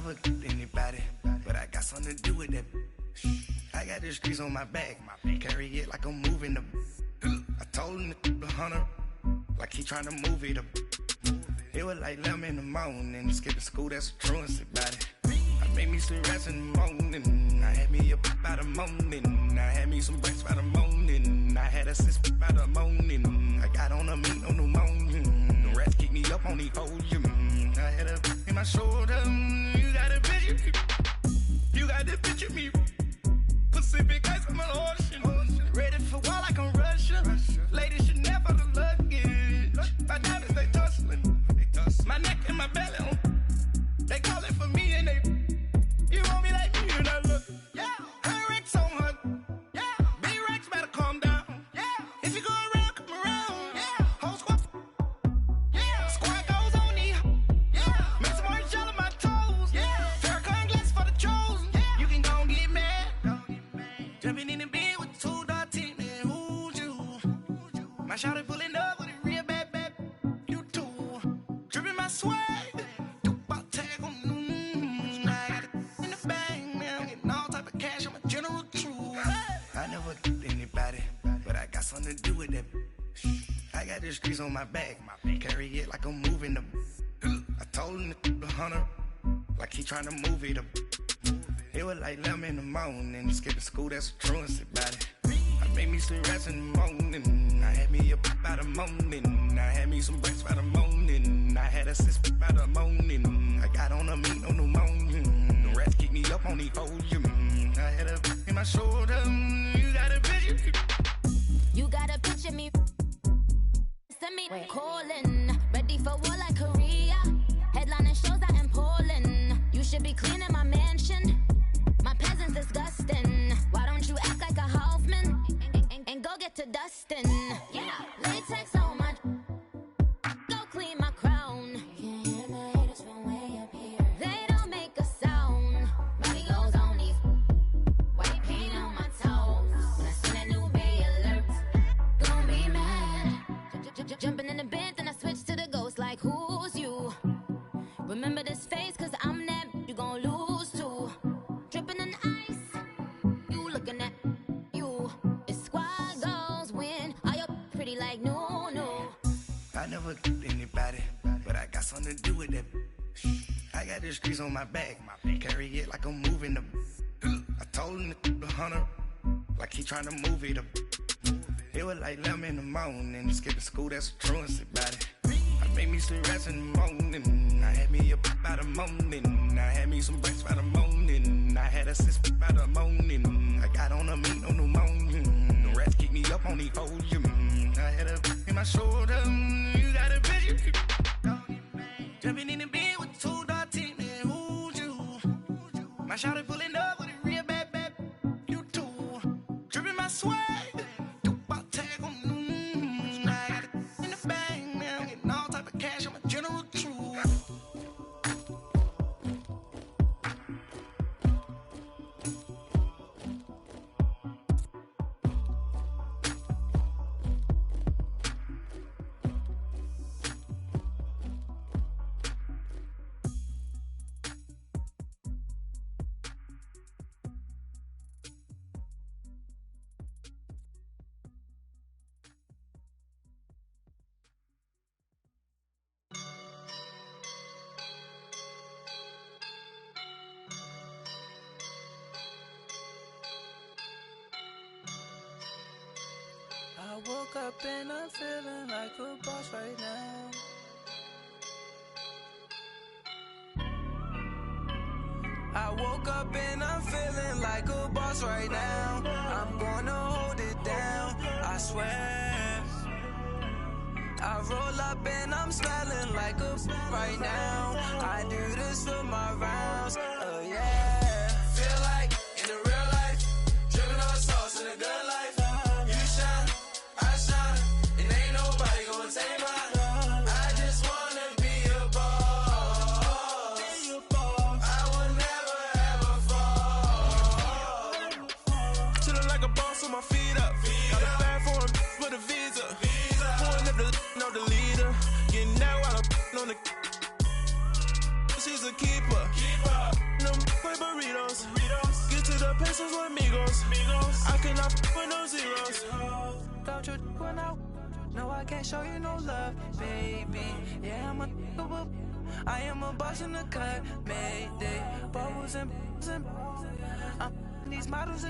never anybody, but I got something to do with that. I got the streets on my back, carry it like I'm moving them. I told him the hunter, like he trying to move it up. It was like 11 in the morning, skipping school, that's a truancy about it. I made me some rats in the morning, I had me a pop by the morning, I had me some breaks by the morning, I had a sis by the morning, I got on a meat on the morning, the rats keep me up on the podium, I had a in my shoulder, you got a picture, you got the picture me, Pacific ice on my ocean, ready for war like I'm Russia, ladies should never the luggage, my diamonds they tussling, my neck and my belly on. They call it for me and they. You want me like me and I look. Yeah. Her Rex on her. Yeah. B-Rex better calm down. Yeah. If you go around, come around. Yeah. Whole squad. Yeah. Squad goes on me. Yeah. Make some orange gel on my toes. Yeah. Farrakhan glass for the chosen. Yeah. You can go and get mad. Jumping in the bed with 2 dark teeth. Man, who's you? My shawty pulling up with a real bad. You too. Dripping my swag. I never anybody, but I got something to do with that. I got the streets on my back, carry it like I'm moving them. I told him the hunter, like he trying to move it up. It was like 11 in the morning, skipping school, that's a truancy about it. I made me some rats in the morning, I had me a pop by the morning, I had me some breaks by the morning, I had a sis by the morning, I got on a meat on the morning, the rats keep me up on the podium, I had a in my shoulder, you got a picture. You got a picture me, send me calling, ready for war like Korea, headlining shows out in Poland, you should be cleaning my mansion, my peasants disgusting, why don't you act like a Hoffman, and go get to dustin', yeah, latex on my, go clean my crown, you can hear the haters from way up here, they don't make a sound, body goes on these, white paint on my toes, when I see that new bay alert, gon' be mad, jumping in the bed, then I switch to the ghost like who's you, remember this face cause I'm that, you gon' lose too, dripping in ice, you looking at you, it's squad goals win, are you pretty like no. I never anybody, but I got something to do with that. I got the streets on my back, carry it like I'm moving them. I told him the hunter, like he trying to move it up. It was like 11 in the morning, skipping school, that's a truancy about it. I made me some rats in the morning, I had me a pop by the morning, I had me some breaks by the morning, I had a sis by the morning, I got on a meat on the morning, the rats keep me up on the podium, I had a in my shoulder, you got a picture. Jumping in the bed with 2 dark teeth, man, who's you? My shawty pulling up with a real bad, you too. Dripping my swag, about tag on I got it in the bag now, getting all type of cash, I'm a general true. I woke up and I'm feeling like a boss right now. I woke up and I'm feeling like a boss right now. I'm gonna hold it down, I swear. I roll up and I'm smelling like a right now. I do this for my rounds, oh yeah. Feel like in the real life, dripping on sauce in a good life. You shine, I shine, and ain't nobody gonna take mine. I just wanna be a boss. I will never ever fall. Chillin' like a boss with my feet up. Got a bag for him with a visa. Pulling up the know the leader. Getting out while I'm on the. She's a keeper. burritos. Get to the pesos with amigos. I cannot with no zeros. Don't you when no, I can't show you no love, baby. Yeah, I am a boss in the cut, Mayday. Bubbles and these models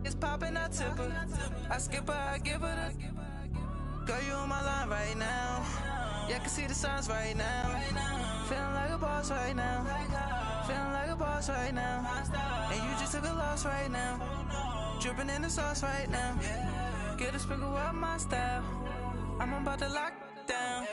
it's popping, I tip her. I skip her, I give her the. Girl, you on my line right now. Yeah, I can see the signs right now. Feeling like a boss right now. Feeling like a boss right now. And you just took a loss right now. Dripping in the sauce right now. Get a sprinkle of my style. I'm about to lock down.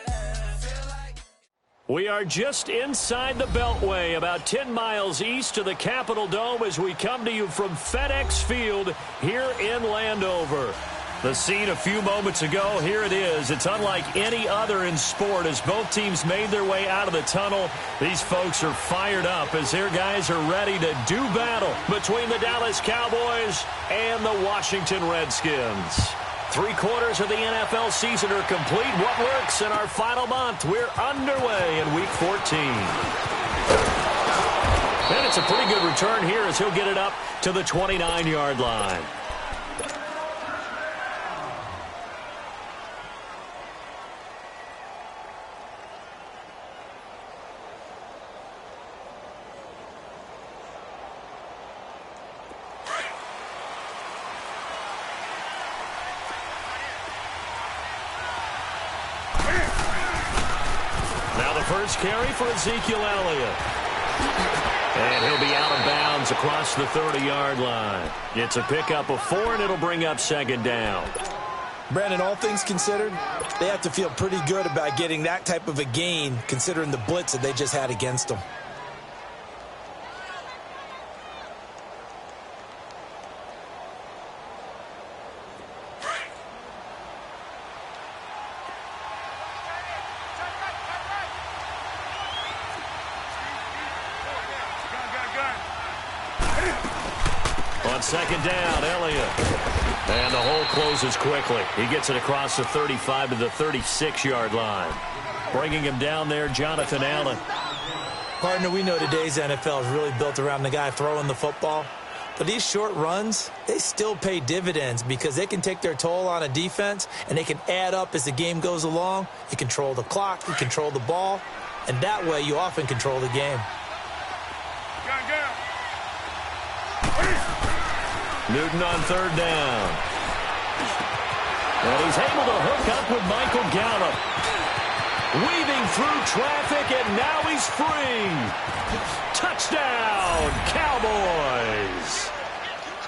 We are just inside the Beltway, about 10 miles east of the Capitol Dome as we come to you from FedEx Field here in Landover. The scene a few moments ago, here it is. It's unlike any other in sport as both teams made their way out of the tunnel. These folks are fired up as their guys are ready to do battle between the Dallas Cowboys and the Washington Redskins. 3/4 of the NFL season are complete. What works in our final month? We're underway in Week 14. And it's a pretty good return here as he'll get it up to the 29-yard line. First carry for Ezekiel Elliott. And he'll be out of bounds across the 30-yard line. It's a pickup of 4, and it'll bring up second down. Brandon, all things considered, they have to feel pretty good about getting that type of a gain considering the blitz that they just had against them. On second down, Elliott. And the hole closes quickly. He gets it across the 35 to the 36-yard line. Bringing him down there, Jonathan Allen. Partner, we know today's NFL is really built around the guy throwing the football. But these short runs, they still pay dividends because they can take their toll on a defense and they can add up as the game goes along. You control the clock, you control the ball, and that way you often control the game. Newton on third down. And he's able to hook up with Michael Gallup. Weaving through traffic, and now he's free. Touchdown, Cowboys.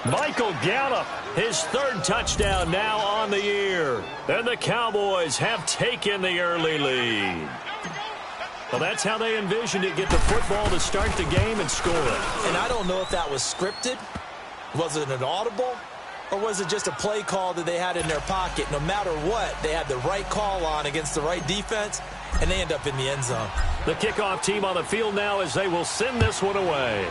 Michael Gallup, his third touchdown now on the year. And the Cowboys have taken the early lead. Well, that's how they envisioned it, get the football to start the game and score it. And I don't know if that was scripted. Was it an audible? Or was it just a play call that they had in their pocket? No matter what, they had the right call on against the right defense, and they end up in the end zone. The kickoff team on the field now as they will send this one away.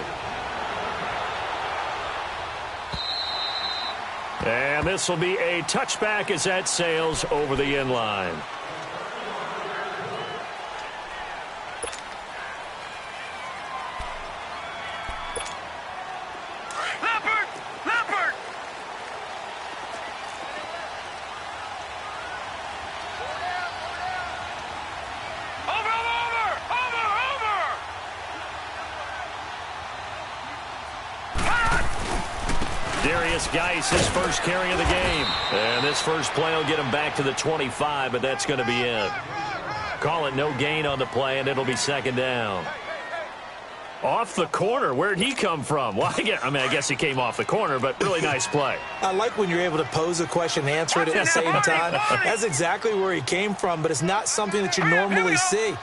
And this will be a touchback as that sails over the end line. Geis, his first carry of the game. And this first play will get him back to the 25, but that's going to be it. Call it no gain on the play, and it'll be second down. Off the corner. Where'd he come from? Well, I guess he came off the corner, but really nice play. I like when you're able to pose a question and answer it at the same time. That's exactly where he came from, but it's not something that you normally see.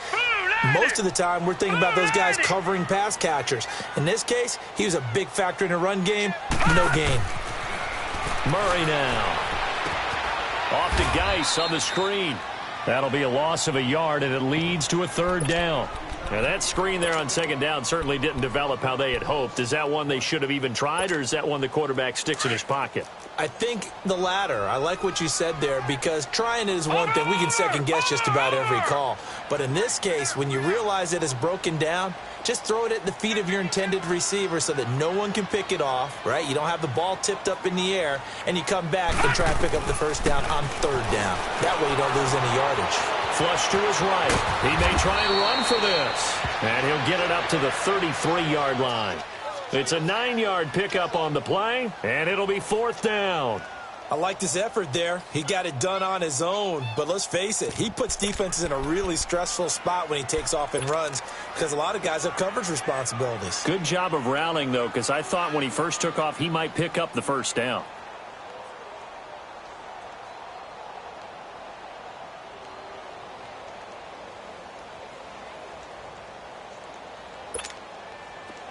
Most of the time, we're thinking about those guys covering pass catchers. In this case, he was a big factor in the run game. No gain. Murray now. Off to Geis on the screen. That'll be a loss of a yard, and it leads to a third down. Now that screen there on second down certainly didn't develop how they had hoped. Is that one they should have even tried, or is that one the quarterback sticks in his pocket? I think the latter. I like what you said there, because trying it is one thing. We can second-guess just about every call. But in this case, when you realize it is broken down, just throw it at the feet of your intended receiver so that no one can pick it off, right? You don't have the ball tipped up in the air, and you come back and try to pick up the first down on third down. That way you don't lose any yardage. Flush to his right. He may try and run for this. And he'll get it up to the 33-yard line. It's a 9-yard pickup on the play, and it'll be fourth down. I liked his effort there. He got it done on his own. But let's face it, he puts defenses in a really stressful spot when he takes off and runs, because a lot of guys have coverage responsibilities. Good job of rallying, though, because I thought when he first took off, he might pick up the first down.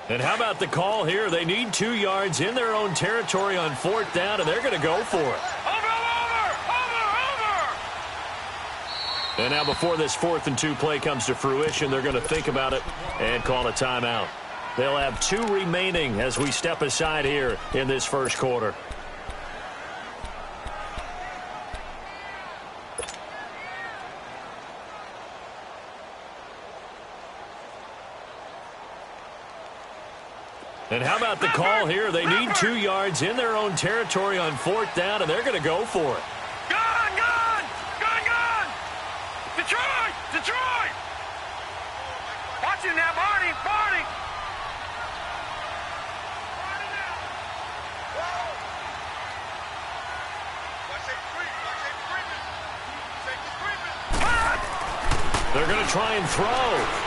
And how about the call here? They need 2 yards in their own territory on fourth down, and they're going to go for it. And now before this 4th and 2 play comes to fruition, they're going to think about it and call a timeout. They'll have 2 remaining as we step aside here in this first quarter. And how about the call here? They need 2 yards in their own territory on fourth down, and they're going to go for it. Gun! Detroit! Watch it now, Barney! They're going to try and throw.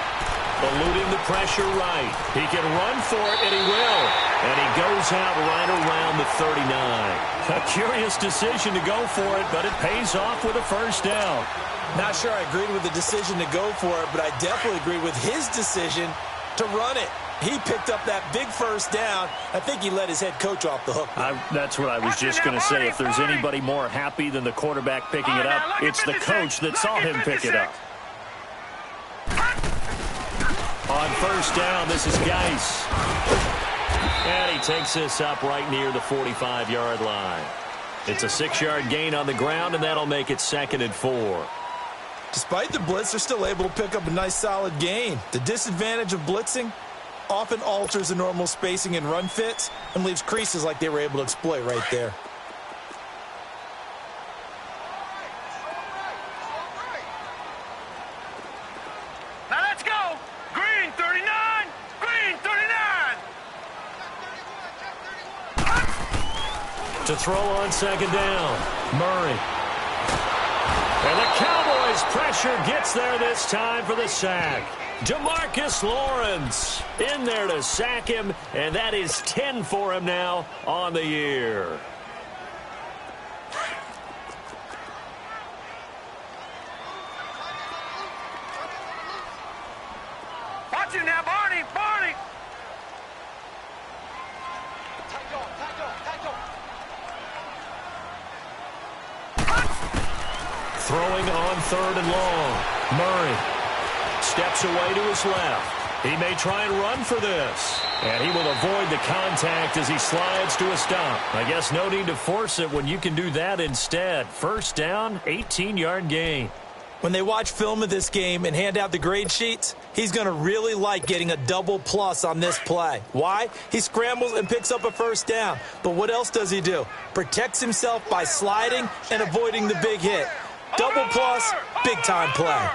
Eluding the pressure right. He can run for it, and he will. And he goes out right around the 39. A curious decision to go for it, but it pays off with a first down. Not sure I agreed with the decision to go for it, but I definitely agree with his decision to run it. He picked up that big first down. I think he let his head coach off the hook. That's what I was just going to say. If there's anybody more happy than the quarterback picking it up, it's the coach that saw him pick it up. On first down, this is Geis. And he takes this up right near the 45-yard line. It's a 6-yard gain on the ground, and that'll make it 2nd and 4. Despite the blitz, they're still able to pick up a nice, solid gain. The disadvantage of blitzing often alters the normal spacing and run fits and leaves creases like they were able to exploit right there. To throw on second down, Murray. And the Cowboys' pressure gets there this time for the sack. DeMarcus Lawrence in there to sack him, and that is 10 for him now on the year. Watch it now, Barney! Throwing on 3rd and long. Murray steps away to his left. He may try and run for this. And he will avoid the contact as he slides to a stop. I guess no need to force it when you can do that instead. First down, 18-yard gain. When they watch film of this game and hand out the grade sheets, he's going to really like getting a double plus on this play. Why? He scrambles and picks up a first down. But what else does he do? Protects himself by sliding and avoiding the big hit. Double plus, big-time play.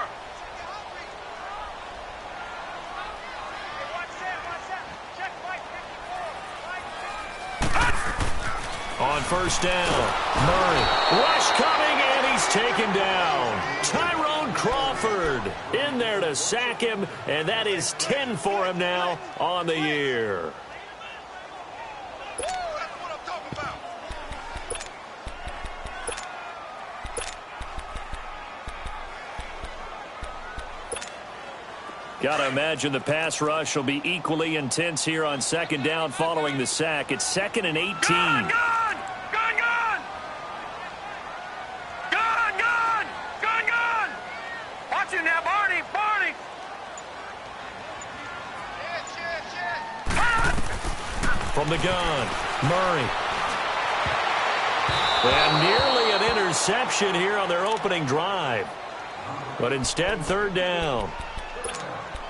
On first down, Murray. Rush coming, and he's taken down. Tyrone Crawford in there to sack him, and that is 10 for him now on the year. Got to imagine the pass rush will be equally intense here on second down following the sack. It's 2nd and 18. Gun! Watch it now, Barney! the gun, Murray. And nearly an interception here on their opening drive. But instead, third down.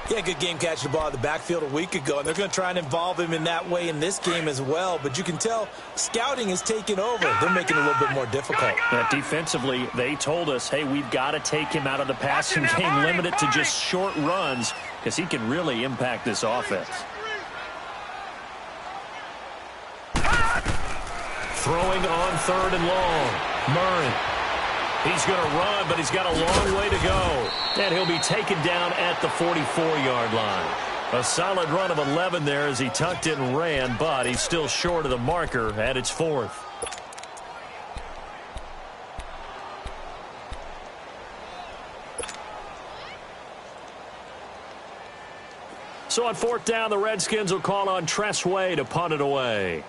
Yeah, good game catching the ball in the backfield a week ago, and they're going to try and involve him in that way in this game as well. But you can tell scouting is taking over. They're making it a little bit more difficult. Defensively, they told us, hey, we've got to take him out of the passing game, limit it to just short runs, because he can really impact this offense. Throwing on third and long. Murray. He's going to run, but he's got a long way to go. And he'll be taken down at the 44-yard line. A solid run of 11 there as he tucked it and ran, but he's still short of the marker at its fourth. So on fourth down, the Redskins will call on Tressway to punt it away.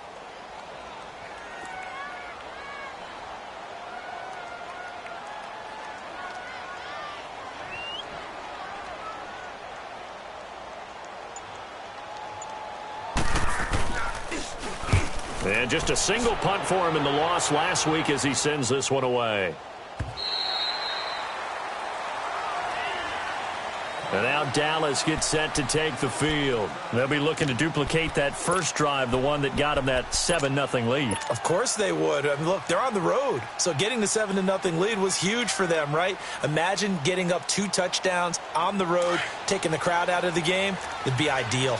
And just a single punt for him in the loss last week as he sends this one away. And now Dallas gets set to take the field. They'll be looking to duplicate that first drive, the one that got them that 7-0 lead. Of course they would. I mean, look, they're on the road. So getting the 7-0 lead was huge for them, right? Imagine getting up 2 touchdowns on the road, taking the crowd out of the game. It'd be ideal.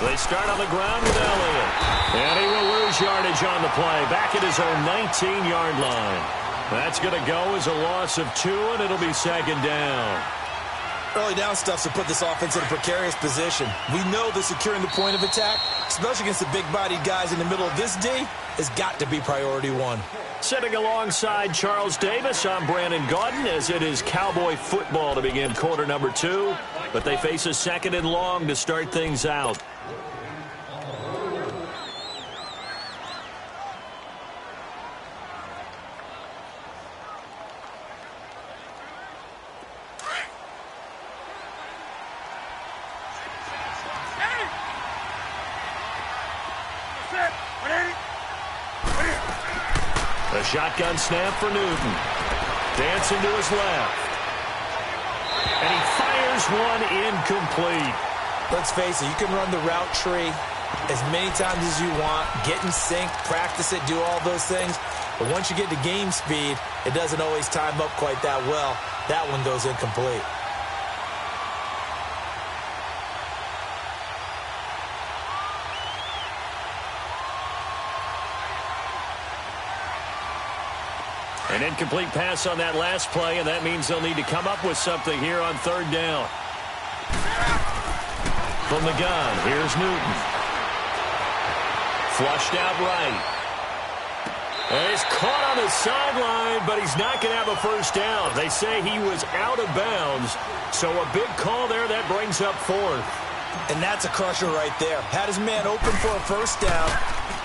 They start on the ground with Elliott. And he will lose yardage on the play. Back at his own 19-yard line. That's going to go as a loss of 2, and it'll be second down. Early down stuff's to put this offense in a precarious position. We know that securing the point of attack, especially against the big-bodied guys in the middle of this D, has got to be priority 1. Sitting alongside Charles Davis, I'm Brandon Gaudin as it is Cowboy football to begin quarter number 2. But they face a second and long to start things out. A shotgun snap for Newton. Dancing to his left. And he fires one incomplete. Let's face it, you can run the route tree as many times as you want, get in sync, practice it, do all those things. But once you get to game speed, it doesn't always time up quite that well. That one goes incomplete. An incomplete pass on that last play, and that means they'll need to come up with something here on third down. From the gun, here's Newton. Flushed out right. And he's caught on the sideline, but he's not going to have a first down. They say he was out of bounds, so a big call there that brings up fourth. And that's a crusher right there. Had his man open for a first down,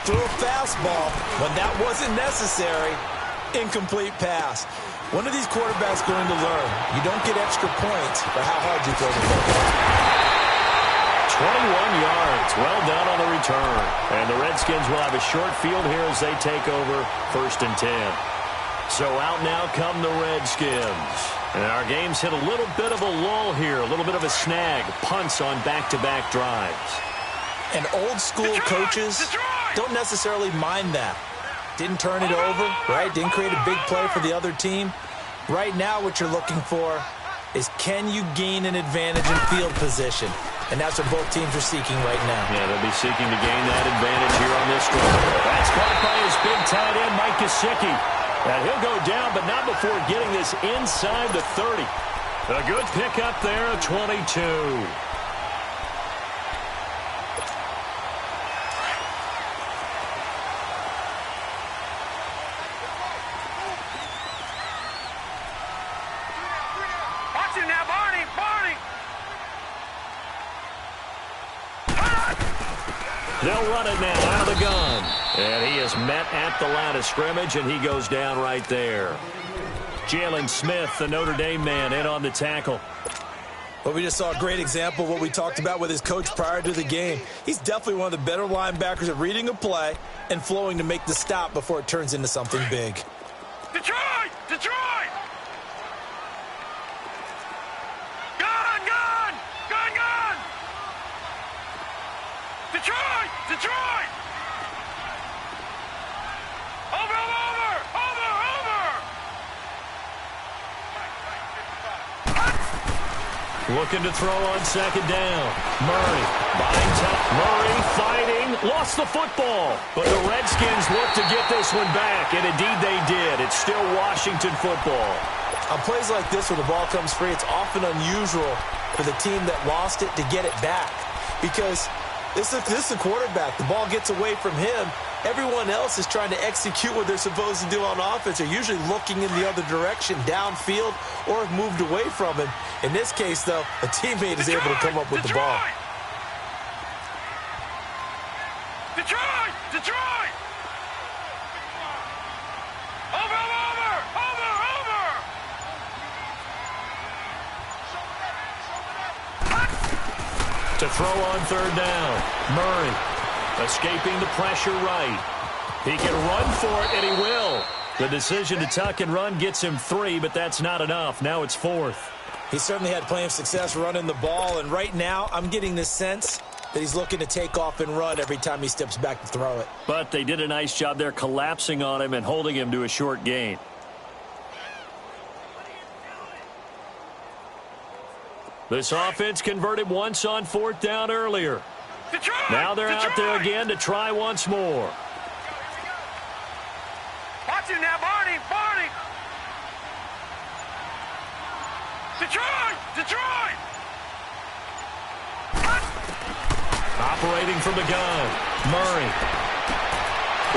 threw a fastball when that wasn't necessary. Incomplete pass. When are these quarterbacks going to learn? You don't get extra points for how hard you throw the football. 21 yards. Well done on the return. And the Redskins will have a short field here as they take over first and 10. So out now come the Redskins. And our game's hit a little bit of a lull here, a little bit of a snag. Punts on back-to-back drives. And old school coaches don't necessarily mind that. Didn't turn it over, right? Didn't create a big play for the other team. Right now what you're looking for is can you gain an advantage in field position? And that's what both teams are seeking right now. Yeah, they'll be seeking to gain that advantage here on this drive. That's caught by his big tight end, Mike Gesicki. And he'll go down, but not before getting this inside the 30. A good pickup there, a 22. They'll run it now out of the gun. And he is met at the line of scrimmage, and he goes down right there. Jalen Smith, the Notre Dame man, in on the tackle. Well, we just saw a great example of what we talked about with his coach prior to the game. He's definitely one of the better linebackers at reading a play and flowing to make the stop before it turns into something big. Detroit! Detroit! Gun! Gun! Gun! Gun! Detroit! Detroit! Over! Over! Over! Over! Looking to throw on second down. Murray buying time. Murray fighting. Lost the football. But the Redskins look to get this one back, and indeed they did. It's still Washington football. On plays like this where the ball comes free, it's often unusual for the team that lost it to get it back. Because this is the quarterback. The ball gets away from him. Everyone else is trying to execute what they're supposed to do on offense. They're usually looking in the other direction, downfield, or have moved away from him. In this case, though, a teammate is able to come up with the ball. Detroit! Detroit! Over! Over! Over! Over! To throw on third down. Murray escaping the pressure right. He can run for it, and he will. The decision to tuck and run gets him 3, but that's not enough. Now it's 4th. He certainly had plenty of success running the ball, and right now I'm getting the sense that he's looking to take off and run every time he steps back to throw it. But they did a nice job there collapsing on him and holding him to a short gain. This offense converted once on 4th down earlier. Detroit! Now they're Detroit! out there again to try once more. Watch it now, Barney! Barney! Detroit! Detroit! Operating from the gun. Murray.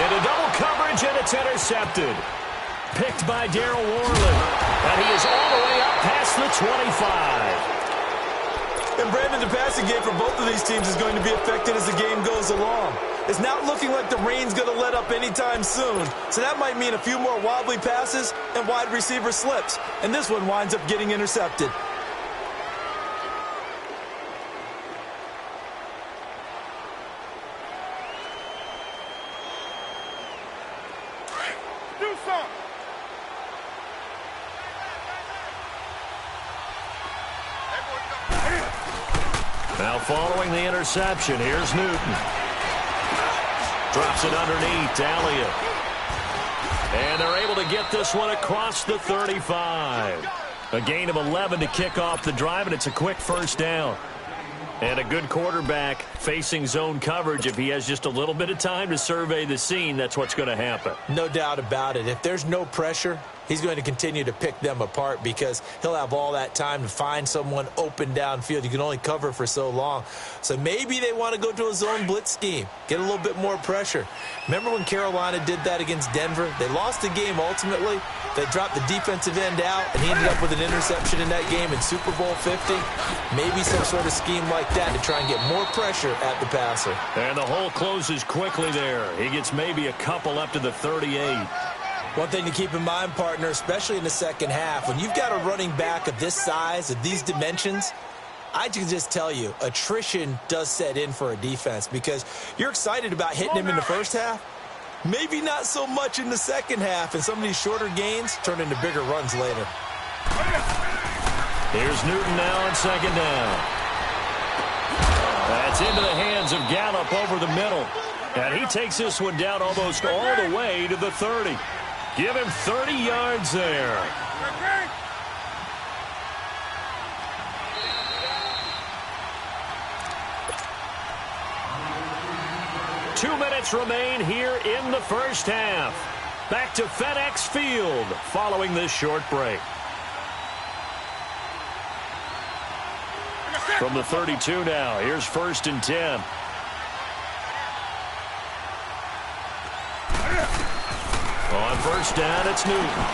Into double coverage, and it's intercepted. Picked by Darryl Worley. And he is all the way up past the 25. And Brandon, the passing game for both of these teams is going to be affected as the game goes along. It's not looking like the rain's going to let up anytime soon. So that might mean a few more wobbly passes and wide receiver slips. And this one winds up getting intercepted. Do something! Now following the interception, here's Newton. Drops it underneath to Elliott. And they're able to get this one across the 35. A gain of 11 to kick off the drive, and it's a quick first down. And a good quarterback facing zone coverage. If he has just a little bit of time to survey the scene, that's what's going to happen. No doubt about it. If there's no pressure, he's going to continue to pick them apart because he'll have all that time to find someone open downfield. You can only cover for so long. So maybe they want to go to a zone blitz scheme, get a little bit more pressure. Remember when Carolina did that against Denver? They lost the game ultimately. They dropped the defensive end out, and he ended up with an interception in that game in Super Bowl 50. Maybe some sort of scheme like that to try and get more pressure at the passer. And the hole closes quickly there. He gets maybe a couple up to the 38. One thing to keep in mind, partner, especially in the second half, when you've got a running back of this size, of these dimensions, I can just tell you, attrition does set in for a defense because you're excited about hitting him in the first half. Maybe not so much in the second half, and some of these shorter gains turn into bigger runs later. Here's Newton now on second down. That's into the hands of Gallup over the middle. And he takes this one down almost all the way to the 30. Give him 30 yards there. 2 minutes remain here in the first half. Back to FedEx Field following this short break. From the 32 now, here's 1st and 10. On first down, it's Newton.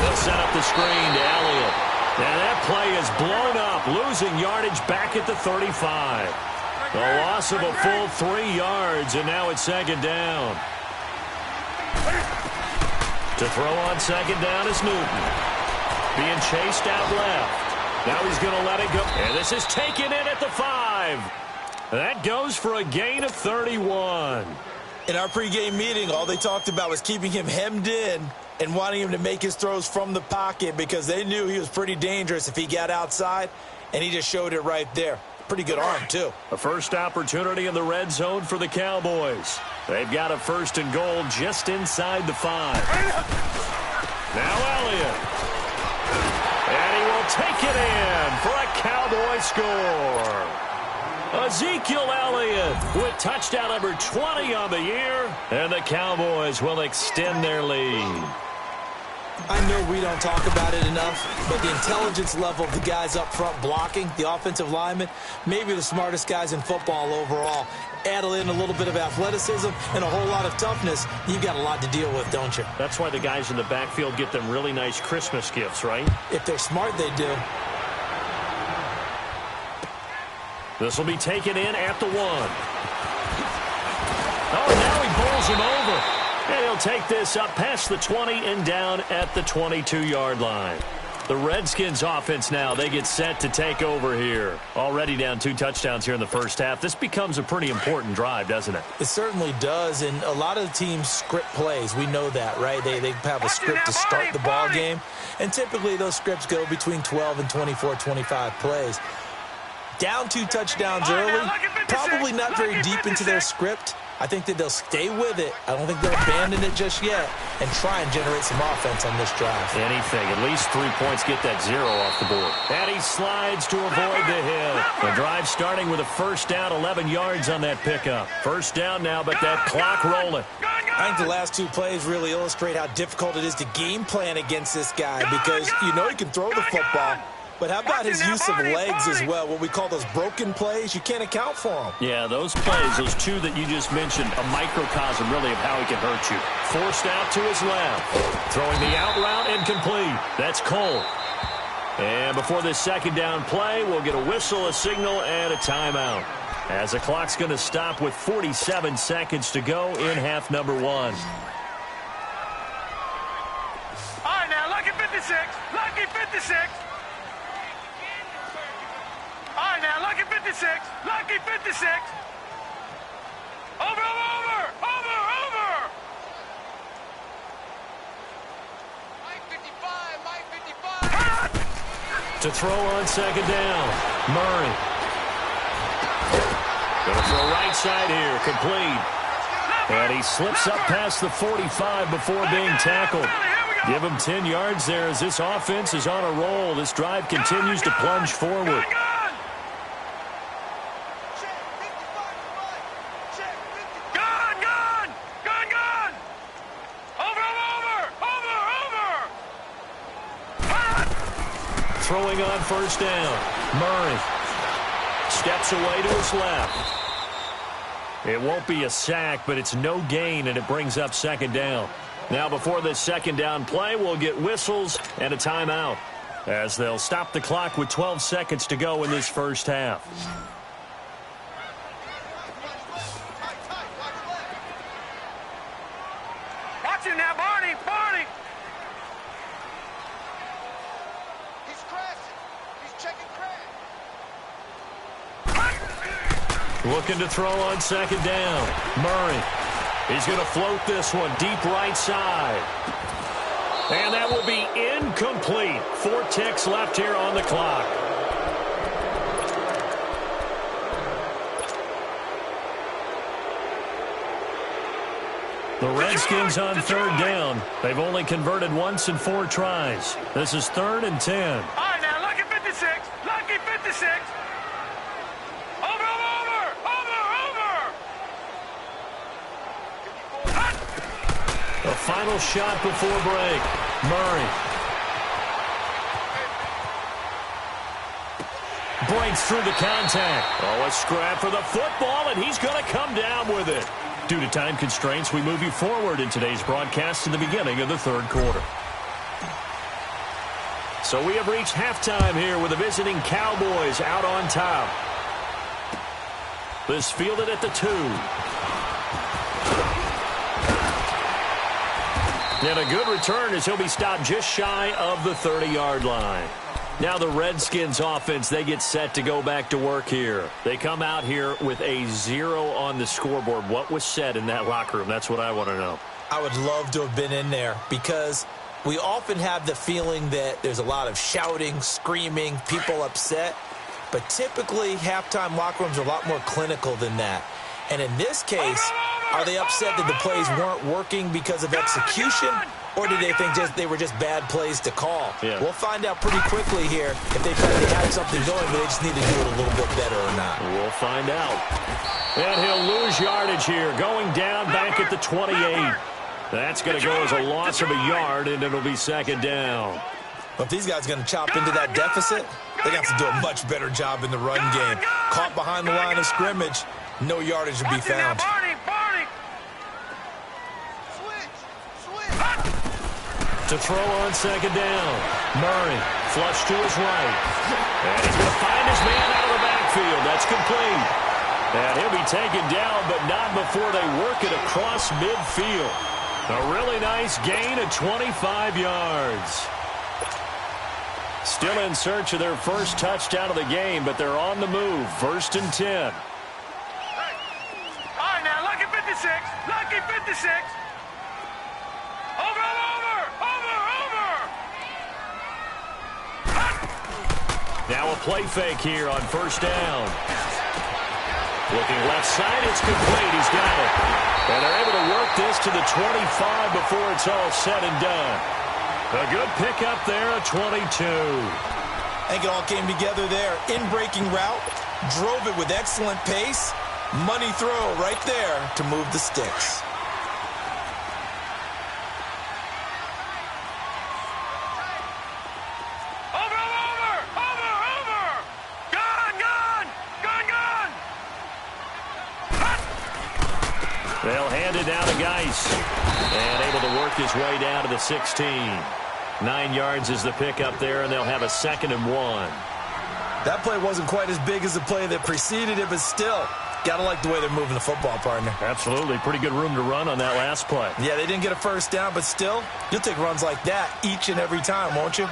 They'll set up the screen to Elliott. And that play is blown up, losing yardage back at the 35. The loss of a full 3 yards, and now it's second down. To throw on second down is Newton. Being chased out left. Now he's going to let it go. And this is taken in at the 5. That goes for a gain of 31. In our pregame meeting, all they talked about was keeping him hemmed in and wanting him to make his throws from the pocket because they knew he was pretty dangerous if he got outside, and he just showed it right there. Pretty good arm, too. A first opportunity in the red zone for the Cowboys. They've got a 1st and goal just inside the 5. Now Elliott. And he will take it in for a Cowboy score. Ezekiel Elliott with touchdown number 20 on the year, and the Cowboys will extend their lead. I know we don't talk about it enough, but the intelligence level of the guys up front blocking, the offensive linemen, maybe the smartest guys in football overall. Add in a little bit of athleticism and a whole lot of toughness, you've got a lot to deal with, don't you? That's why the guys in the backfield get them really nice Christmas gifts, right? If they're smart, they do. This will be taken in at the 1. Oh, now he bowls him over. And he'll take this up past the 20 and down at the 22-yard line. The Redskins offense now, they get set to take over here. Already down 2 touchdowns here in the first half. This becomes a pretty important drive, doesn't it? It certainly does, and a lot of the teams script plays. We know that, right? They have a script to start the ball game, and typically those scripts go between 12 and 24, 25 plays. Down 2 touchdowns early, probably not very deep into their script. I think that they'll stay with it. I don't think they'll abandon it just yet and try and generate some offense on this drive. Anything. At least 3 points, get that 0 off the board. And he slides to avoid the hit. The drive starting with a 1st down, 11 yards on that pickup. 1st down now, but that clock rolling. I think the last 2 plays really illustrate how difficult it is to game plan against this guy because you know he can throw the football. But how about his use of legs as well, what we call those broken plays? You can't account for them. Yeah, those plays, those 2 that you just mentioned, a microcosm really of how he can hurt you. Forced out to his left. Throwing the out route incomplete. That's Cole. And before this 2nd down play, we'll get a whistle, a signal, and a timeout. As the clock's going to stop with 47 seconds to go in half number 1. All right, now, lucky 56. Lucky 56. All right, now, lucky 56. Lucky 56. Over, over, over. Over, over. Mike 55. Mike 55. To throw on 2nd down. Murray. Going to throw right side here. Complete. And he slips up past the 45 before being tackled. Give him 10 yards there as this offense is on a roll. This drive continues to plunge forward. Throwing on 1st down. Murray steps away to his left. It won't be a sack, but it's no gain, and it brings up 2nd down. Now, before this 2nd down play, we'll get whistles and a timeout as they'll stop the clock with 12 seconds to go in this first half. Watch him now, Barney. Barney. Looking to throw on 2nd down. Murray. He's going to float this one deep right side. And that will be incomplete. 4 ticks left here on the clock. The Redskins on 3rd down. They've only converted once in 4 tries. This is 3rd and 10. All right, now, lucky 56. Lucky 56. Over, over, over, over. The final shot before break. Murray. Breaks through the contact. Oh, a scrap for the football, and he's going to come down with it. Due to time constraints, we move you forward in today's broadcast to the beginning of the 3rd quarter. So we have reached halftime here with the visiting Cowboys out on top. This fielded at the 2. And a good return as he'll be stopped just shy of the 30-yard line. Now the Redskins offense, they get set to go back to work here. They come out here with a 0 on the scoreboard. What was said in that locker room? That's what I want to know. I would love to have been in there because we often have the feeling that there's a lot of shouting, screaming, people upset. But typically, halftime locker rooms are a lot more clinical than that. And in this case, are they upset that the plays weren't working because of execution? Or do they think they were just bad plays to call? Yeah. We'll find out pretty quickly here if they thought they had something going, but they just need to do it a little bit better or not. We'll find out. And he'll lose yardage here, going down back at the 28. That's going to go as a loss of a yard, and it'll be second down. Well, if these guys are going to chop into that deficit, they're going to have to do a much better job in the run game. Caught behind the line of scrimmage, no yardage to be found. To throw on second down. Murray, flush to his right. And he's going to find his man out of the backfield. That's complete. And he'll be taken down, but not before they work it across midfield. A really nice gain of 25 yards. Still in search of their first touchdown of the game, but they're on the move. 1st and 10. All right, now, lucky 56. Lucky 56. Over. Now a play fake here on 1st down. Looking left side, it's complete. He's got it. And they're able to work this to the 25 before it's all said and done. A good pickup there at 22. I think it all came together there. In-breaking route, drove it with excellent pace. Money throw right there to move the sticks. They'll hand it down to Geis. And able to work his way down to the 16. 9 yards is the pickup there, and they'll have a 2nd and 1. That play wasn't quite as big as the play that preceded it, but still, gotta like the way they're moving the football, partner. Absolutely. Pretty good room to run on that last play. Yeah, they didn't get a first down, but still, you'll take runs like that each and every time, won't you?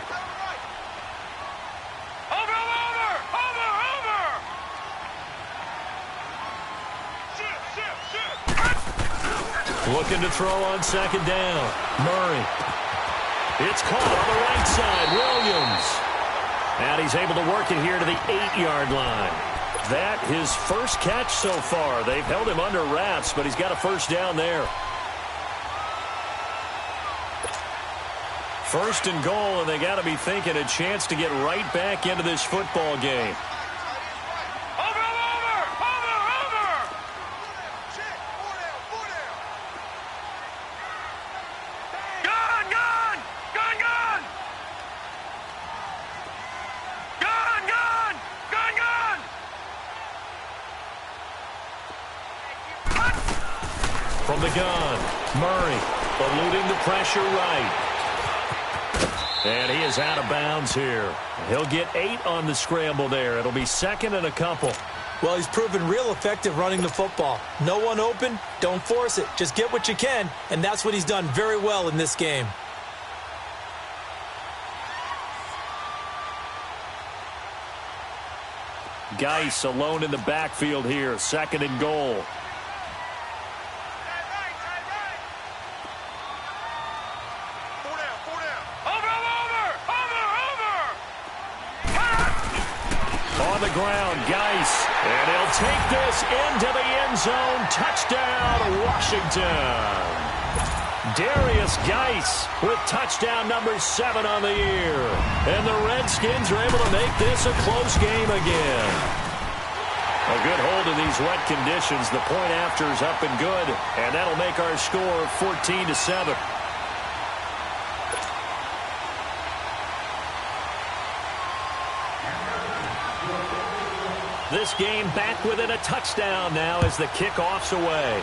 Looking to throw on second down. Murray. It's caught on the right side. Williams. And he's able to work it here to the 8-yard line. That his first catch so far. They've held him under wraps, but he's got a first down there. 1st and goal, and they got to be thinking a chance to get right back into this football game. From the gun, Murray eluding the pressure right. And he is out of bounds here. He'll get 8 on the scramble there. It'll be 2nd and a couple. Well, he's proven real effective running the football. No one open, don't force it. Just get what you can, and that's what he's done very well in this game. Geis alone in the backfield here. 2nd and goal. On the ground, Geis. And he'll take this into the end zone. Touchdown, Washington. Darius Geis with touchdown number 7 on the year. And the Redskins are able to make this a close game again. A good hold in these wet conditions. The point after is up and good. And that'll make our score 14-7. This game back within a touchdown now as the kickoff's away.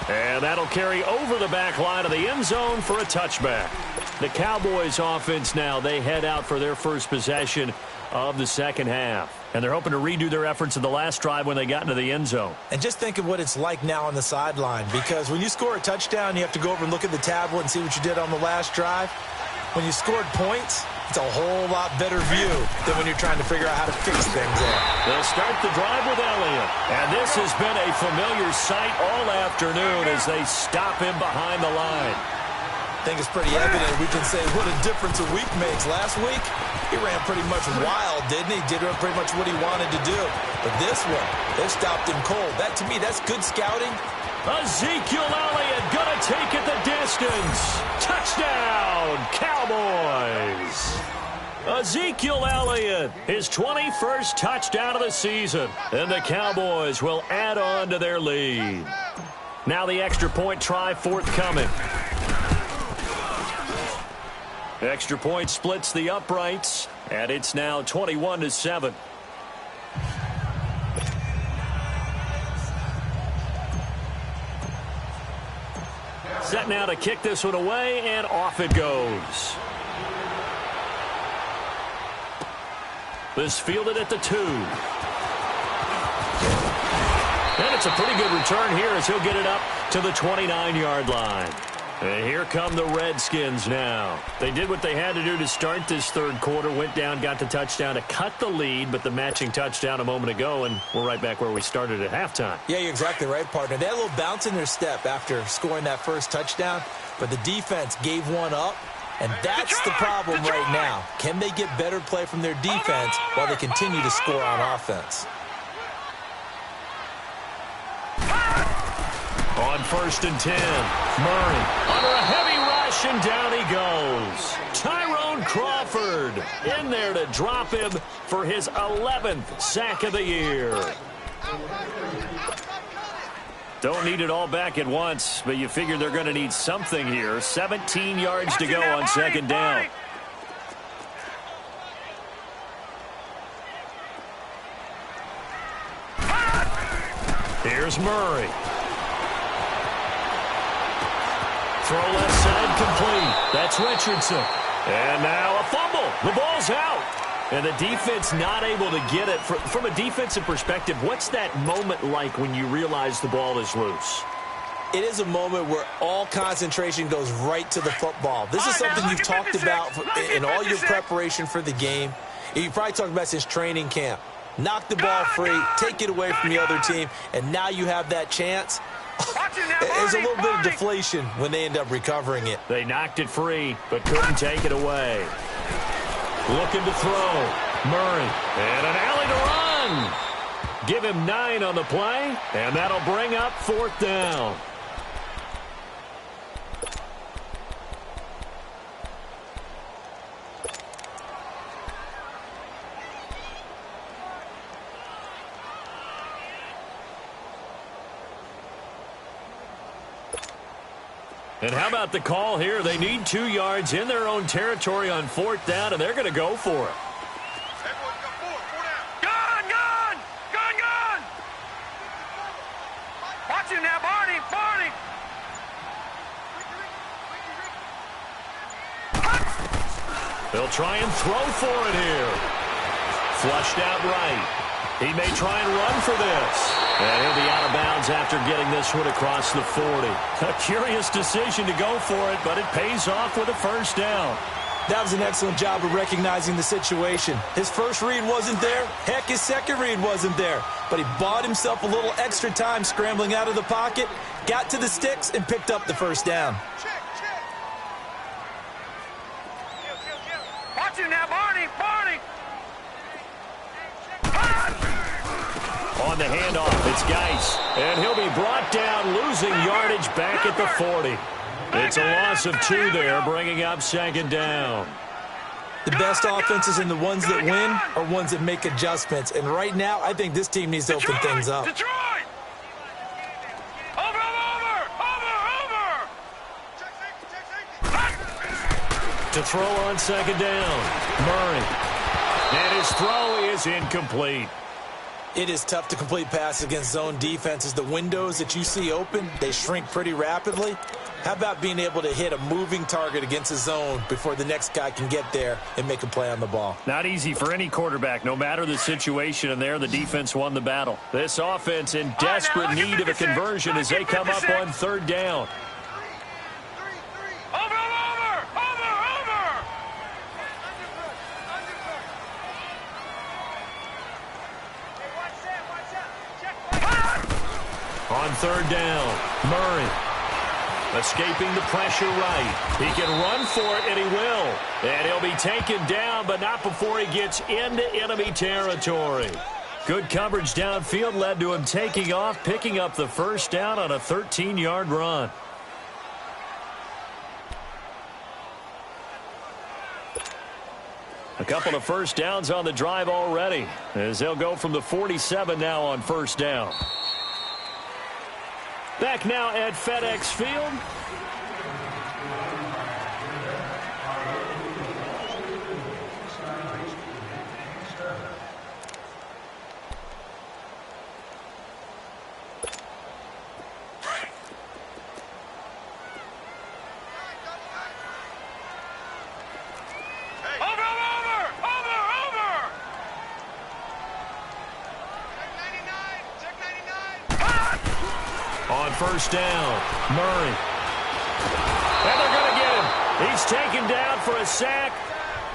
And that'll carry over the back line of the end zone for a touchback. The Cowboys offense now, they head out for their first possession of the second half. And they're hoping to redo their efforts in the last drive when they got into the end zone. And just think of what it's like now on the sideline, because when you score a touchdown, you have to go over and look at the tablet and see what you did on the last drive. When you scored points, it's a whole lot better view than when you're trying to figure out how to fix things there. They'll start the drive with Elliott. And this has been a familiar sight all afternoon as they stop him behind the line. I think it's pretty evident. We can say what a difference a week makes. Last week, he ran pretty much wild, didn't he? Did pretty much what he wanted to do. But this one, they stopped him cold. That, to me, that's good scouting. Ezekiel Elliott gonna take it the distance. Touchdown, Cowboys. Ezekiel Elliott, his 21st touchdown of the season. And the Cowboys will add on to their lead. Now the extra point try forthcoming. Extra point splits the uprights, and it's now 21-7. Set now to kick this one away, and off it goes. This fielded at the 2. And it's a pretty good return here as he'll get it up to the 29-yard line. And here come the Redskins now. They did what they had to do to start this third quarter, went down, got the touchdown to cut the lead, but the matching touchdown a moment ago, and we're right back where we started at halftime. Yeah, you're exactly right, partner. They had a little bounce in their step after scoring that first touchdown, but the defense gave one up, and that's the problem right now. Can they get better play from their defense while they continue to score on offense? On 1st and 10, Murray under a heavy rush, and down he goes. Tyrone Crawford in there to drop him for his 11th sack of the year. Don't need it all back at once, but you figure they're going to need something here. 17 yards to go on second down. Here's Murray. Throw left side complete. That's Richardson. And now a fumble. The ball's out. And the defense not able to get it. From a defensive perspective, what's that moment like when you realize the ball is loose? It is a moment where all concentration goes right to the football. This is something you've talked about in all your preparation for the game. You probably talked about since training camp. Knock the ball free, take it away from the other team, and now you have that chance. There's a little bit of deflation when they end up recovering it. They knocked it free, but couldn't take it away. Looking to throw. Murray. And an alley to run. Give him 9 on the play, and that'll bring up 4th down. And how about the call here? They need 2 yards in their own territory on 4th down, and they're going to go for it. Gun! Watch him now, Barney! They'll try and throw for it here. Flushed out right. He may try and run for this. And he'll be out of bounds after getting this one across the 40. A curious decision to go for it, but it pays off with a 1st down. That was an excellent job of recognizing the situation. His first read wasn't there. Heck, his second read wasn't there. But he bought himself a little extra time scrambling out of the pocket, got to the sticks, and picked up the 1st down. Watch him now, Barney! On the handoff, it's Geis. And he'll be brought down, losing yardage back at the 40. It's a loss of 2 there, bringing up 2nd down. The best offenses and the ones that win are ones that make adjustments. And right now, I think this team needs to open things up. Detroit! Over! To throw on 2nd down, Murray. And his throw is incomplete. It is tough to complete passes against zone defenses. The windows that you see open, they shrink pretty rapidly. How about being able to hit a moving target against a zone before the next guy can get there and make a play on the ball? Not easy for any quarterback, no matter the situation, and there the defense won the battle. This offense in desperate need of a conversion as they come up on 3rd down. Over! On third down, Murray. Escaping the pressure right. He can run for it, and he will. And he'll be taken down, but not before he gets into enemy territory. Good coverage downfield led to him taking off, picking up the first down on a 13-yard run. A couple of first downs on the drive already, as they'll go from the 47 now on first down. Back now at FedEx Field. First down, Murray. And they're going to get him. He's taken down for a sack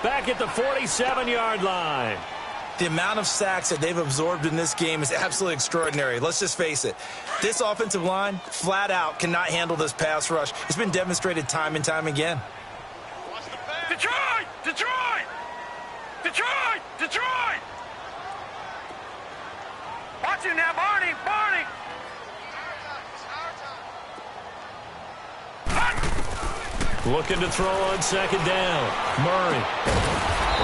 back at the 47-yard line. The amount of sacks that they've absorbed in this game is absolutely extraordinary. Let's just face it. This offensive line, flat out, cannot handle this pass rush. It's been demonstrated time and time again. Detroit! Detroit! Detroit! Detroit! Watch him now, Barney! Barney! Looking to throw on second down. Murray.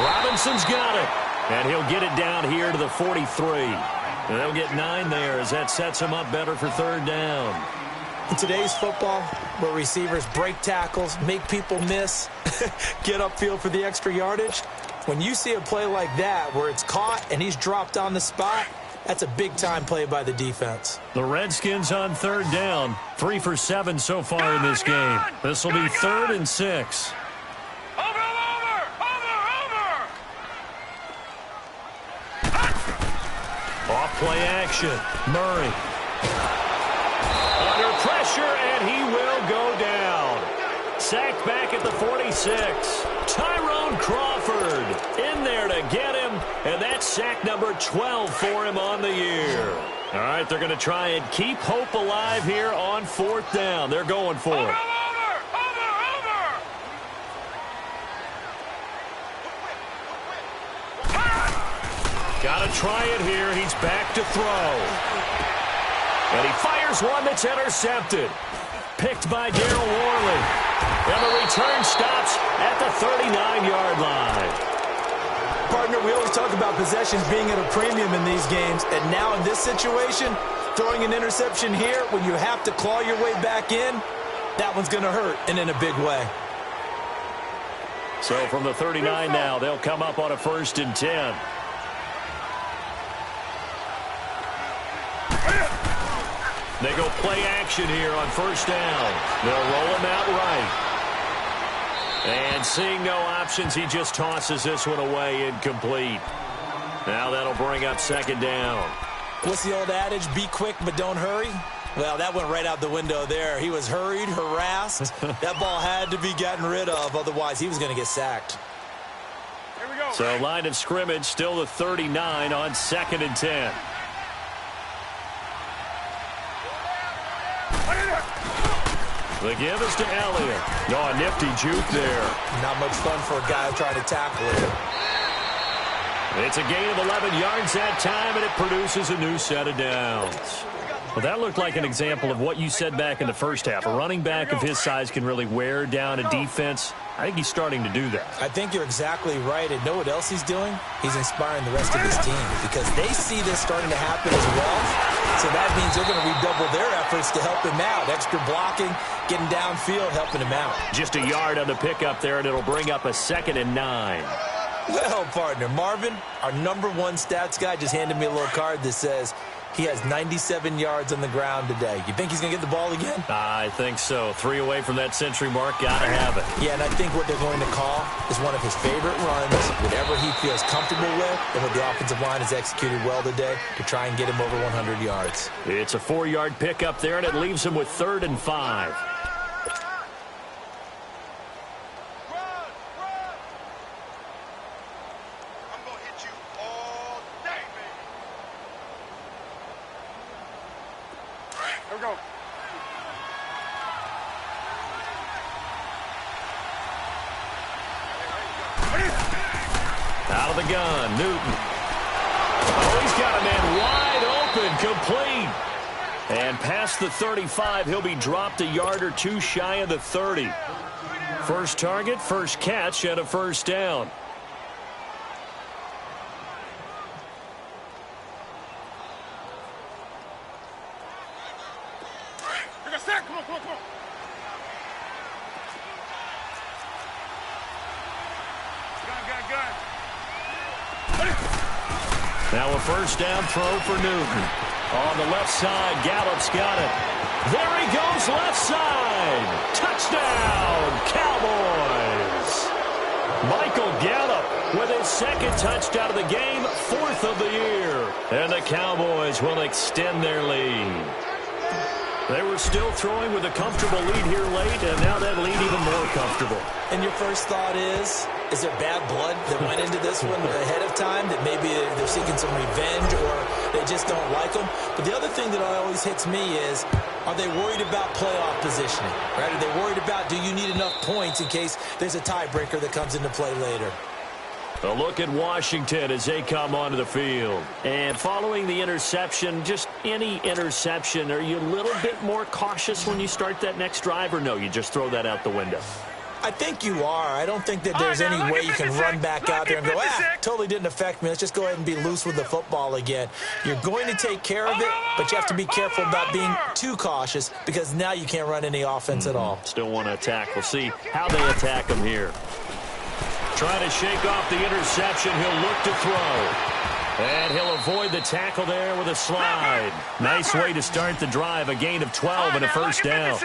Robinson's got it. And he'll get it down here to the 43. And they'll get 9 there as that sets him up better for third down. In today's football, where receivers break tackles, make people miss, get upfield for the extra yardage, when you see a play like that where it's caught and he's dropped on the spot, that's a big-time play by the defense. The Redskins on third down. 3 for 7 so far in this game. This will be 3rd and 6. Over! Off play action. Murray. Under pressure, and he will go down. Sacked back at the 46. Tyrone Crawford in there to get him, and that's sack number 12 for him on the year. All right, they're going to try and keep hope alive here on 4th down. They're going for it. Got to try it here. He's back to throw. And he fires one that's intercepted. Picked by Darryl Worley. And the return stops at the 39-yard line. Partner, we always talk about possessions being at a premium in these games. And now in this situation, throwing an interception here when you have to claw your way back in, that one's going to hurt, and in a big way. So from the 39 now, they'll come up on a 1st and 10. They go play action here on 1st down. They'll roll him out right. And seeing no options, he just tosses this one away incomplete. Now that'll bring up 2nd down. What's the old adage? Be quick, but don't hurry. Well, that went right out the window there. He was hurried, harassed. That ball had to be gotten rid of, otherwise he was going to get sacked. Here we go. So line of scrimmage, still the 39 on 2nd and 10. The give is to Elliott. No, a nifty juke there. Not much fun for a guy trying to tackle it. It's a gain of 11 yards that time, and it produces a new set of downs. Well, that looked like an example of what you said back in the first half. A running back of his size can really wear down a defense. I think he's starting to do that. I think you're exactly right. And know what else he's doing? He's inspiring the rest of his team because they see this starting to happen as well. So that means they're going to redouble their efforts to help him out. Extra blocking, getting downfield, helping him out. Just a yard on the pickup there, and it'll bring up a 2nd and 9. Well, partner, Marvin, our number 1 stats guy, just handed me a little card that says he has 97 yards on the ground today. You think he's going to get the ball again? I think so. 3 away from that century mark. Got to have it. Yeah, and I think what they're going to call is one of his favorite runs, whatever he feels comfortable with, and what the offensive line has executed well today to try and get him over 100 yards. It's a 4-yard pickup there, and it leaves him with 3rd and 5. Out of the gun, Newton. Oh, he's got a man wide open, complete. And past the 35, he'll be dropped a yard or two shy of the 30. First target, first catch, and a first down. Now a first down throw for Newton. On the left side, Gallup's got it. There he goes, left side. Touchdown, Cowboys. Michael Gallup with his second touchdown of the game, fourth of the year. And the Cowboys will extend their lead. They were still throwing with a comfortable lead here late, and now that lead even more comfortable. And your first thought is there bad blood that went into this one ahead of time, that maybe they're seeking some revenge or they just don't like them? But the other thing that always hits me is, are they worried about playoff positioning? Right? Are they worried about, do you need enough points in case there's a tiebreaker that comes into play later? A look at Washington as they come onto the field. And following the interception, just any interception, are you a little bit more cautious when you start that next drive, or no, you just throw that out the window? I think you are. I don't think that there's any way you can run back out there and go, totally didn't affect me. Let's just go ahead and be loose with the football again. You're going to take care of it, but you have to be careful about being too cautious because now you can't run any offense at all. Still want to attack. We'll see how they attack them here. Trying to shake off the interception. He'll look to throw. And he'll avoid the tackle there with a slide. Nice way to start the drive. A gain of 12 and a first down.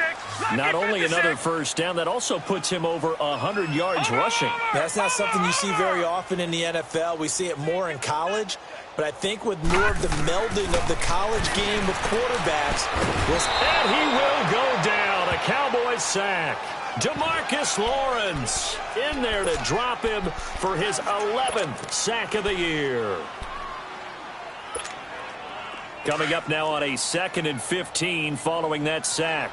Not only another first down, that also puts him over 100 yards rushing. That's not something you see very often in the NFL. We see it more in college. But I think with more of the melding of the college game with quarterbacks. And he will go down. A Cowboys sack. DeMarcus Lawrence in there to drop him for his 11th sack of the year. Coming up now on a 2nd and 15 following that sack.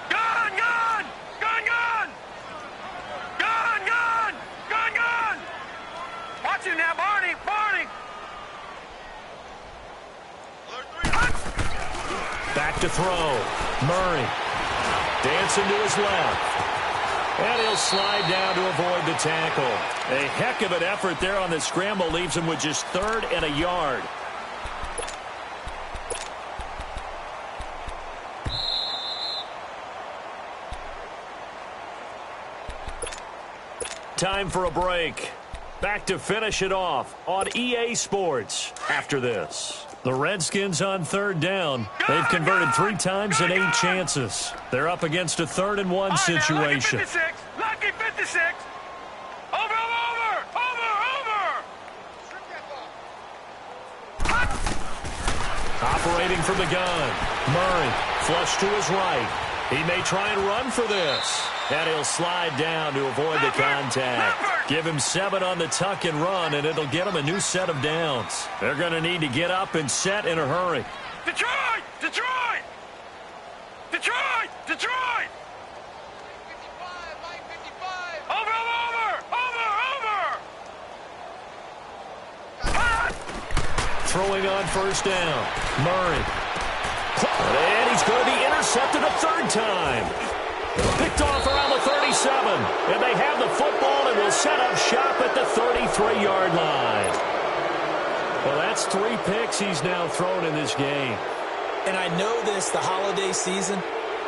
Gun, gun! Gun, gun! Gun, gun! Gun, gun! Watch it now, Barney! Barney! Back to throw. Murray. Dancing to his left. And he'll slide down to avoid the tackle. A heck of an effort there on the scramble. Leaves him with just 3rd and a yard. Time for a break. Back to finish it off on EA Sports after this. The Redskins on 3rd down. They've converted 3 times and 8 chances. They're up against a 3rd and 1 situation. Lucky 56. Over. Operating from the gun. Murray, flush to his right. He may try and run for this. And he'll slide down to avoid the contact. Give him 7 on the tuck and run, and it'll get him a new set of downs. They're going to need to get up and set in a hurry. Detroit! Detroit! Detroit! Detroit! Over! Throwing on first down. Murray. And he's going to be intercepted a 3rd time. Picked off around the 37. And they have the football and will set up shop at the 33-yard line. Well, that's 3 picks he's now thrown in this game. And I know this, the holiday season,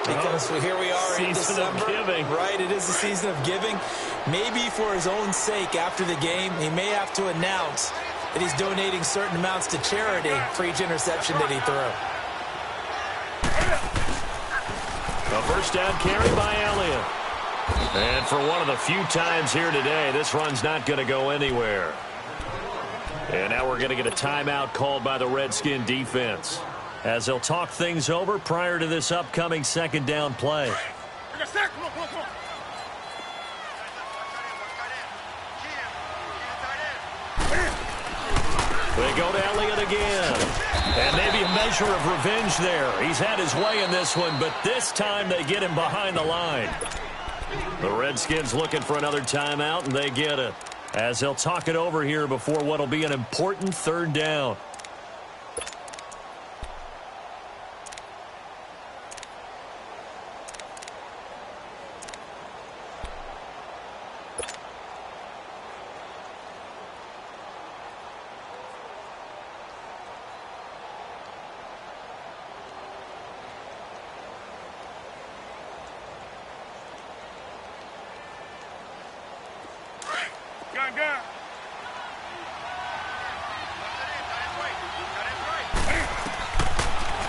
because here we are in December. Season of giving. Right, it is the season of giving. Maybe for his own sake after the game, he may have to announce that he's donating certain amounts to charity for each interception that he threw. A first down carry by Elliott. And for one of the few times here today, this run's not going to go anywhere. And now we're going to get a timeout called by the Redskin defense, as they'll talk things over prior to this upcoming 2nd down play. They go to Elliott again. And maybe a measure of revenge there. He's had his way in this one, but this time they get him behind the line. The Redskins looking for another timeout, and they get it. as he'll talk it over here before what will be an important third down.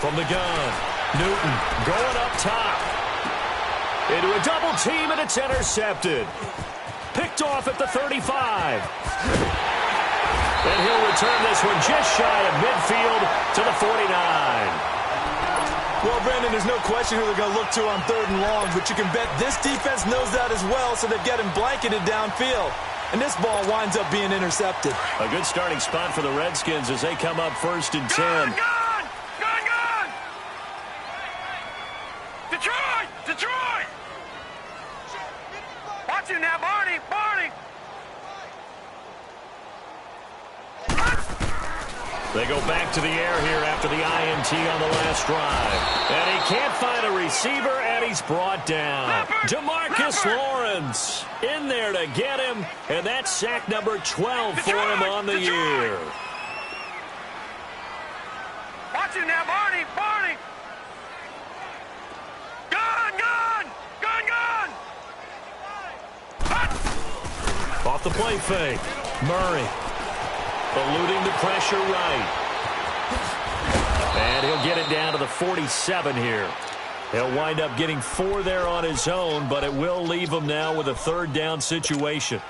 From the gun, Newton going up top. Into a double team, and it's intercepted. Picked off at the 35. And he'll return this one just shy of midfield to the 49. Well, Brandon, there's no question who they're going to look to on 3rd and long, but you can bet this defense knows that as well, so they've got him blanketed downfield. And this ball winds up being intercepted. A good starting spot for the Redskins as they come up 1st and 10. Gun! Detroit! Detroit! Watch it now, Barney! Barney! They go back to the air here after the INT on the last drive. And he can't find a receiver, and he's brought down. DeMarcus Lawrence in there to get him, and that's sack number 12 for him on the year. Watch it now, Barney! Barney! Gun! Gun! Gun! Gun! Off the play fake. Murray eluding the pressure right. And he'll get it down to the 47 here. He'll wind up getting 4 there on his own, but it will leave him now with a 3rd down situation.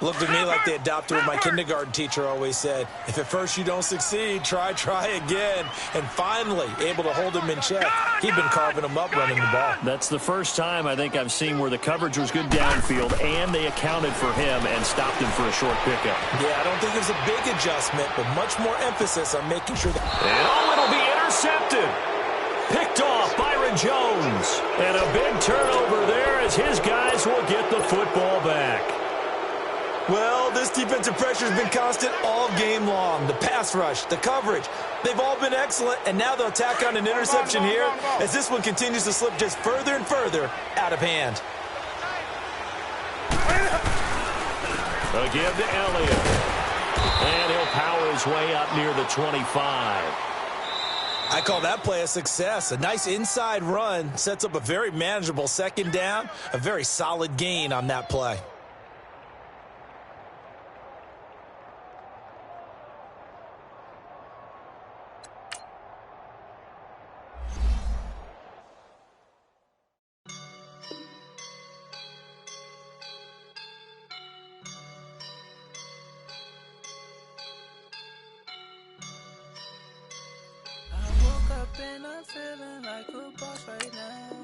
Looked at me like they adopted what my kindergarten teacher always said. If at first you don't succeed, try again. And finally, able to hold him in check. He'd been carving him up running the ball. That's the first time I think I've seen where the coverage was good downfield, and they accounted for him and stopped him for a short pickup. Yeah, I don't think it was a big adjustment, but much more emphasis on making sure that... And it'll be intercepted. Picked off Byron Jones. And a big turnover there as his guys will get the football back. Well, this defensive pressure has been constant all game long. The pass rush, the coverage, they've all been excellent, and now they'll tack on an interception here as this one continues to slip just further and further out of hand. A give to Elliott. And he'll power his way up near the 25. I call that play a success. A nice inside run sets up a very manageable 2nd down, a very solid gain on that play. And I'm feeling like a boss right now.